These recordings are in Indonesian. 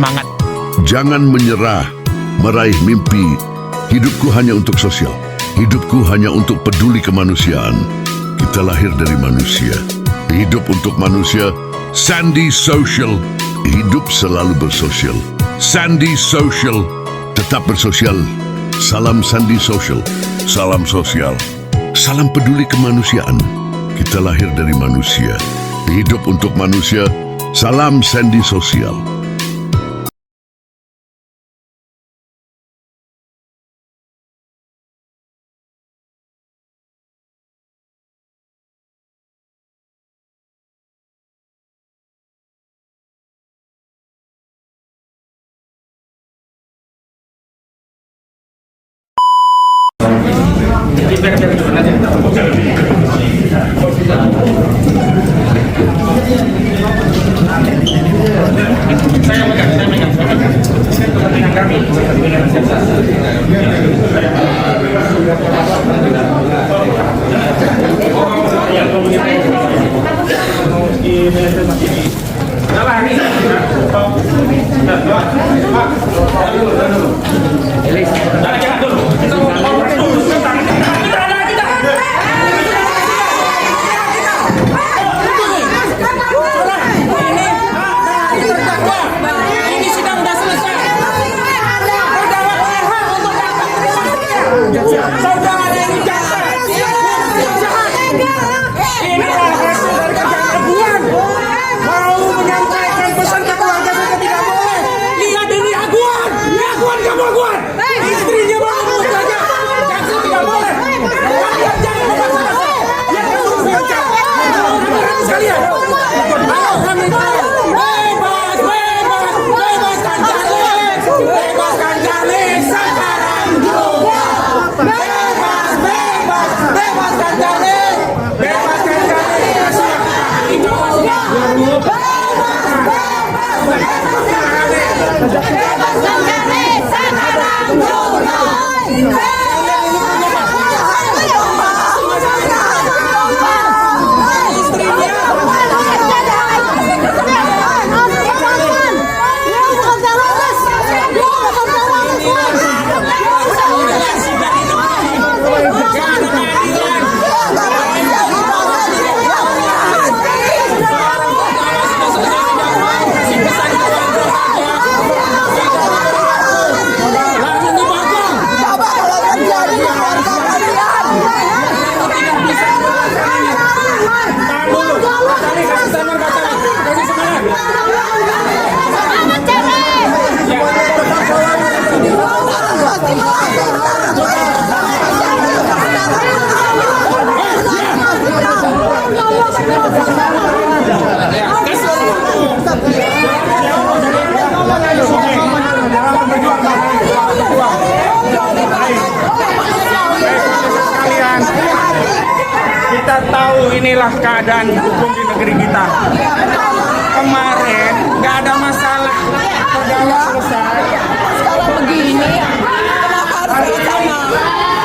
semangat. Jangan menyerah, meraih mimpi. Hidupku hanya untuk sosial. Hidupku hanya untuk peduli kemanusiaan. Kita lahir dari manusia. Hidup untuk manusia. Sandi Social. Hidup selalu bersosial. Sandi Social. Tetap bersosial. Salam Sandi Social. Salam sosial. Salam peduli kemanusiaan. Kita lahir dari manusia. Hidup untuk manusia. Salam Sandi Social. Kita tahu inilah keadaan hukum di negeri kita. Kemarin nggak ada masalah, pegawai selesai. Kalau begini, kenapa harus sama?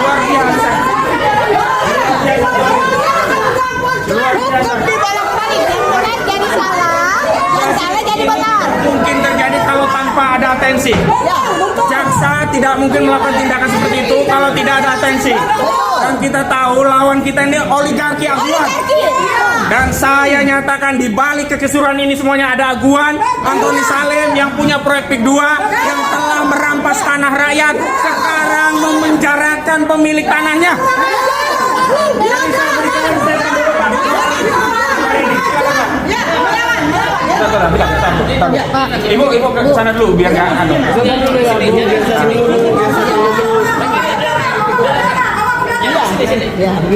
Luar biasa. Luar biasa. Hukum dibolak-balik, yang benar jadi salah, yang salah jadi benar. Mungkin terjadi kalau tanpa ada atensi. Ya, betul. Jaksa tidak mungkin melakukan tindakan seperti itu kalau tidak ada atensi. Dan kita tahu lawan kita ini oligarki aguan. Dan saya nyatakan di balik kekesuruhan ini semuanya ada aguan Antoni Salim yang punya proyek PIK 2 yang telah merampas tanah rakyat, sekarang memenjarakan pemilik tanahnya. Jadi saya berikan Ibu ke sana dulu biar nggak anu.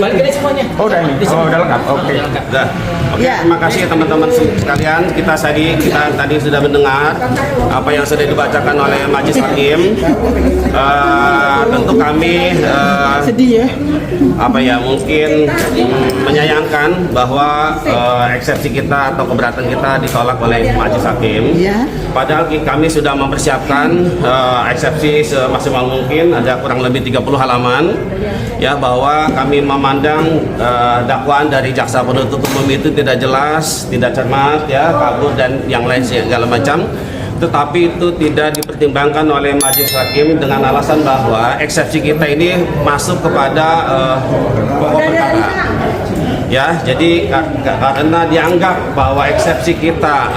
Balik ke semuanya. Oh udah ini, oh udah lengkap. Oke. Oke, terima kasih teman-teman sekalian. Kita tadi sudah mendengar apa yang sudah dibacakan oleh Majelis Hakim. Tentu kami Sedih ya. mungkin menyayangkan bahwa eksepsi kita atau keberatan kita ditolak oleh Majelis Hakim. Ya. Padahal kami sudah mempersiapkan eksepsi semaksimal mungkin, ada kurang lebih 30 halaman ya, bahwa kami memandang dakwaan dari jaksa penuntut umum itu tidak jelas, tidak cermat ya, kabur dan yang lain segala macam. tetapi itu tidak dipertimbangkan oleh majelis hakim dengan alasan bahwa eksepsi kita ini masuk kepada pokok perkara. Ya, jadi karena dianggap bahwa eksepsi kita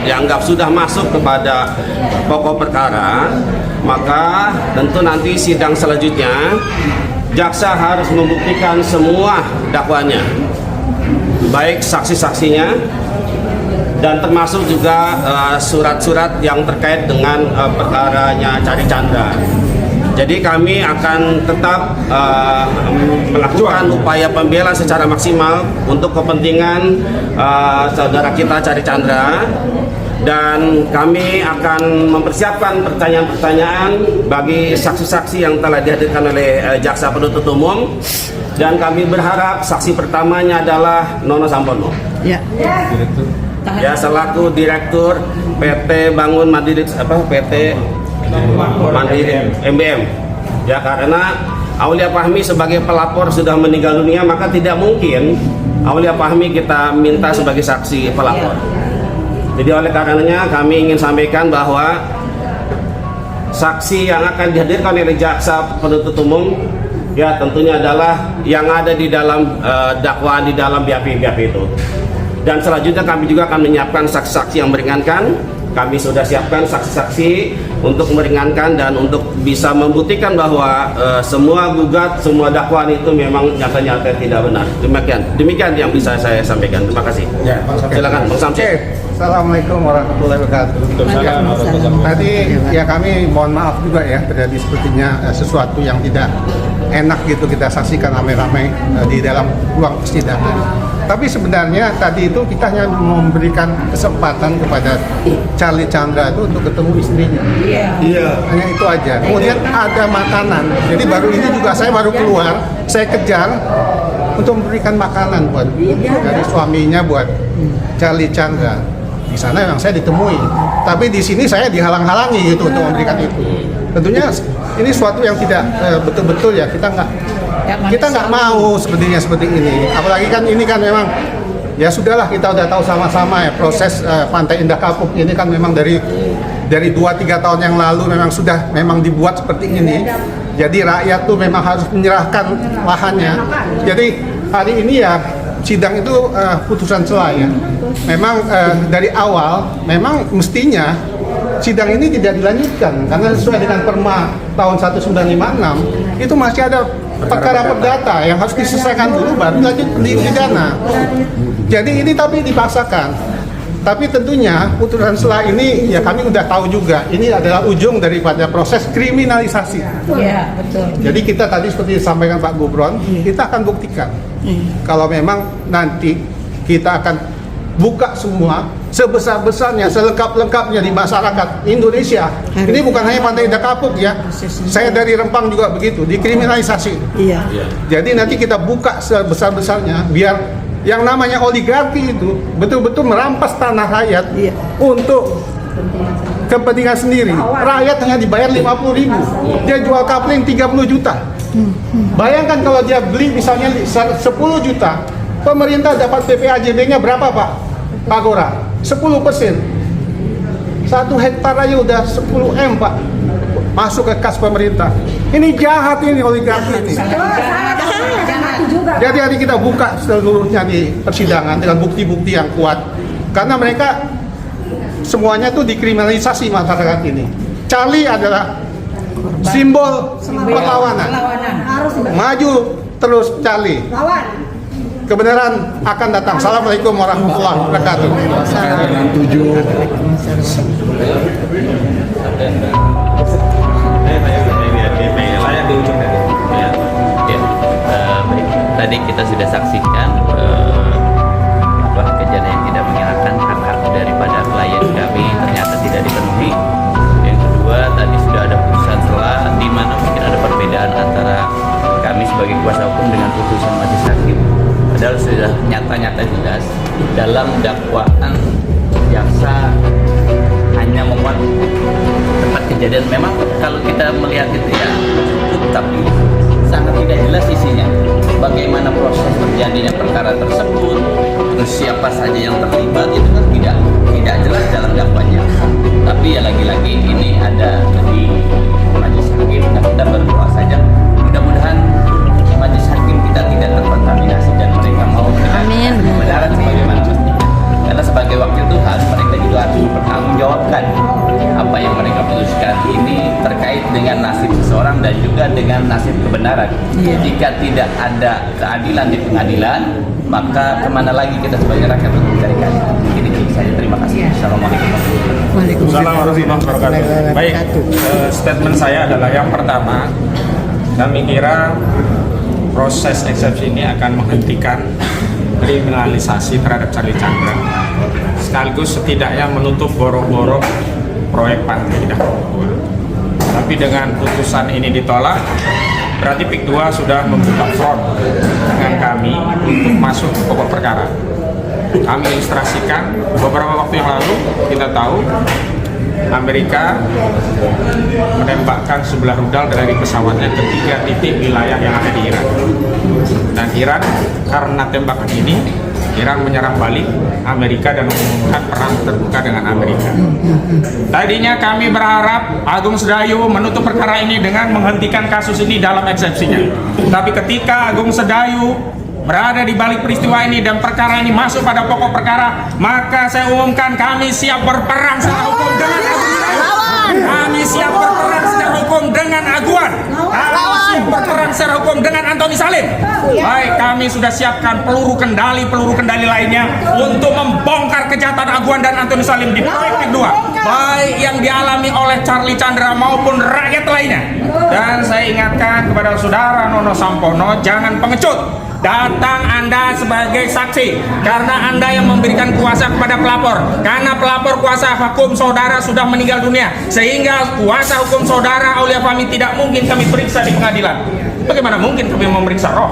dianggap sudah masuk kepada pokok perkara, maka tentu nanti sidang selanjutnya jaksa harus membuktikan semua dakwaannya, baik saksi-saksinya dan termasuk juga surat-surat yang terkait dengan perkaranya Cari Chandra. Jadi kami akan tetap melakukan upaya pembela secara maksimal untuk kepentingan saudara kita Cari Chandra, dan kami akan mempersiapkan pertanyaan-pertanyaan bagi saksi-saksi yang telah dihadirkan oleh jaksa penuntut umum, dan kami berharap saksi pertamanya adalah Nono Sampono. Ya. Ya, selaku Direktur PT Bangun Mandiri PT Mandiri MBM. Ya, karena Aulia Fahmi sebagai pelapor sudah meninggal dunia, maka tidak mungkin Aulia Fahmi kita minta sebagai saksi pelapor. Jadi oleh karenanya kami ingin sampaikan bahwa saksi yang akan dihadirkan oleh jaksa penuntut umum ya tentunya adalah yang ada di dalam dakwaan di dalam BAP itu. Dan selanjutnya kami juga akan menyiapkan saksi-saksi yang meringankan. Kami sudah siapkan saksi-saksi untuk meringankan dan untuk bisa membuktikan bahwa semua gugat, semua dakwaan itu memang nyata-nyata tidak benar. Demikian yang bisa saya sampaikan. Terima kasih. Ya, silakan Bang Samsi. Assalamualaikum warahmatullahi wabarakatuh. Tadi ya kami mohon maaf juga ya, terjadi sepertinya sesuatu yang tidak enak gitu kita saksikan ramai-ramai di dalam ruang persidangan. Tapi sebenarnya tadi itu kita hanya memberikan kesempatan kepada Charlie Chandra itu untuk ketemu istrinya. Iya. Hanya itu aja. Kemudian ada makanan. Jadi baru ini juga saya baru keluar, saya kejar untuk memberikan makanan buat dari suaminya buat Charlie Chandra. Di sana memang saya ditemui. Tapi di sini saya dihalang-halangi gitu untuk memberikan itu. Tentunya ini suatu yang tidak betul-betul ya kita nggak mau sepertinya seperti ini. Apalagi kan ini kan memang ya sudahlah, kita udah tahu sama-sama ya proses Pantai Indah Kapuk ini kan memang dari 2-3 tahun yang lalu memang sudah dibuat seperti ini. Jadi rakyat tuh memang harus menyerahkan lahannya. Jadi hari ini ya sidang itu putusan celah ya. Memang dari awal memang mestinya sidang ini tidak dilanjutkan karena sesuai dengan Perma tahun 1956 itu masih ada perkara perdata yang harus diselesaikan dulu baru lanjut pidana. Jadi ini tapi dipaksakan. Tapi tentunya putusan selah ini ya kami udah tahu juga ini adalah ujung daripada proses kriminalisasi. Iya, betul. Jadi kita tadi seperti disampaikan Pak Gubron, kita akan buktikan kalau memang nanti kita akan buka semua sebesar-besarnya, selengkap-lengkapnya di masyarakat Indonesia. Ini bukan hanya Pantai Indah Kapuk ya. Saya dari Rempang juga begitu, dikriminalisasi. Iya. Jadi nanti kita buka sebesar-besarnya biar yang namanya oligarki itu betul-betul merampas tanah rakyat untuk kepentingan sendiri. Rakyat hanya dibayar 50.000, dia jual kapling 30 juta. Bayangkan kalau dia beli misalnya 10 juta, pemerintah dapat PPAJB-nya berapa Pak Gora? 10%. 1 hektar aja udah 10 M Pak masuk ke kas pemerintah. Ini jahat ini oligarki ini. Jadi hari kita buka seluruhnya di persidangan dengan bukti-bukti yang kuat. Karena mereka semuanya tuh dikriminalisasi masyarakat ini. Charlie adalah simbol perlawanan. Maju terus Charlie. Kebenaran akan datang. Assalamualaikum warahmatullahi wabarakatuh. Tadi kita sudah saksikan kejadian yang tidak menyenangkan, hak-hak daripada klien kami ternyata tidak dipenuhi. Yang kedua, tadi sudah ada putusan selah di mana mungkin ada perbedaan antara kami sebagai kuasa hukum dengan putusan majelis hakim. Padahal sudah nyata-nyata jelas dalam dakwaan jaksa hanya memuat tempat kejadian. Memang kalau kita melihat itu ya cukup, tapi sangat tidak jelas isinya. bagaimana proses terjadinya perkara tersebut, terus siapa saja yang terlibat, itu kan tidak jelas dalam dakwanya. Tapi ya lagi-lagi ini ada di majelis hakim, dan kita berdoa saja mudah-mudahan majelis hakim kita tidak terkontaminasi dan mereka mau memberikan kebenaran sebagaimana mestinya. Karena sebagai wakil Tuhan mereka juga harus mempertanggungjawabkan apa yang mereka putuskan ini terkait dengan nasib seseorang dan juga dengan nasib kebenaran. Jika tidak ada keadilan di pengadilan, maka kemana lagi kita sebagai rakyat untuk mencari keadilan? Mungkin itu saja. Terima kasih. Assalamualaikum Assalamualaikum warahmatullahi wabarakatuh. Baik, statement saya adalah yang pertama, kami kira proses eksepsi ini akan menghentikan kriminalisasi terhadap Charlie Chandra, sekaligus setidaknya menutup borok-borok proyek pantai dahulu. Tapi dengan putusan ini ditolak, berarti PIK 2 sudah membuka front dengan kami untuk masuk ke pokok perkara. Kami ilustrasikan beberapa waktu yang lalu, kita tahu Amerika menembakkan sebelah rudal dari pesawatnya ke 3 titik wilayah yang ada di Iran. Dan Iran karena tembakan ini, Iran menyerang balik Amerika dan mengumumkan perang terbuka dengan Amerika. Tadinya kami berharap Agung Sedayu menutup perkara ini dengan menghentikan kasus ini dalam eksepsinya. Tapi ketika Agung Sedayu berada di balik peristiwa ini dan perkara ini masuk pada pokok perkara, maka saya umumkan kami siap berperang secara hukum dengan Agung Sedayu. Kami siap berperang secara hukum dengan Aguan. Kami siap berperang secara hukum dengan Antoni Salim. Baik, kami sudah siapkan peluru kendali lainnya untuk membongkar kejahatan Aguan dan Antoni Salim di proyek kedua, baik yang dialami oleh Charlie Chandra maupun rakyat lainnya. Dan saya ingatkan kepada saudara Nono Sampono, jangan pengecut. Datang Anda sebagai saksi karena Anda yang memberikan kuasa kepada pelapor, karena pelapor kuasa hukum saudara sudah meninggal dunia, sehingga kuasa hukum saudara Aulia Fahmi tidak mungkin kami periksa di pengadilan. Bagaimana mungkin kami memeriksa roh?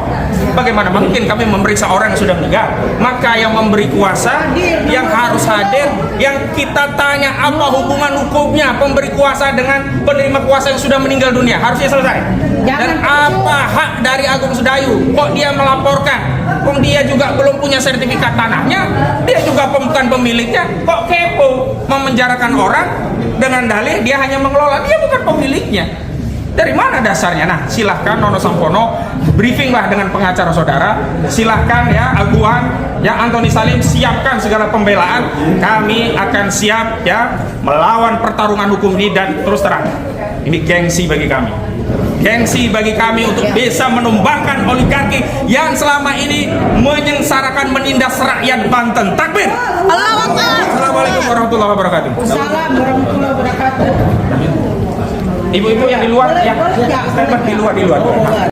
Bagaimana mungkin kami memeriksa orang yang sudah meninggal? Maka yang memberi kuasa, yang harus hadir, yang kita tanya apa hubungan hukumnya pemberi kuasa dengan penerima kuasa yang sudah meninggal dunia, harusnya selesai. Dan apa hak dari Agung Sedayu? Kok dia melaporkan? Kok dia juga belum punya sertifikat tanahnya? Dia juga bukan pemiliknya. Kok kepo memenjarakan orang dengan dalih dia hanya mengelola, dia bukan pemiliknya? Dari mana dasarnya? Nah, silahkan Nono Sampono briefinglah dengan pengacara saudara. Silahkan ya Aguan, ya Antoni Salim, siapkan segala pembelaan. Kami akan siap ya melawan pertarungan hukum ini. Dan terus terang, ini gengsi bagi kami. Gengsi bagi kami untuk bisa menumbangkan oligarki yang selama ini menyengsarakan, menindas rakyat Banten. Takbir! Allahu Akbar. Assalamualaikum warahmatullahi wabarakatuh. Assalamualaikum warahmatullahi wabarakatuh. Ibu-ibu yang di luar, ya, statement di luar.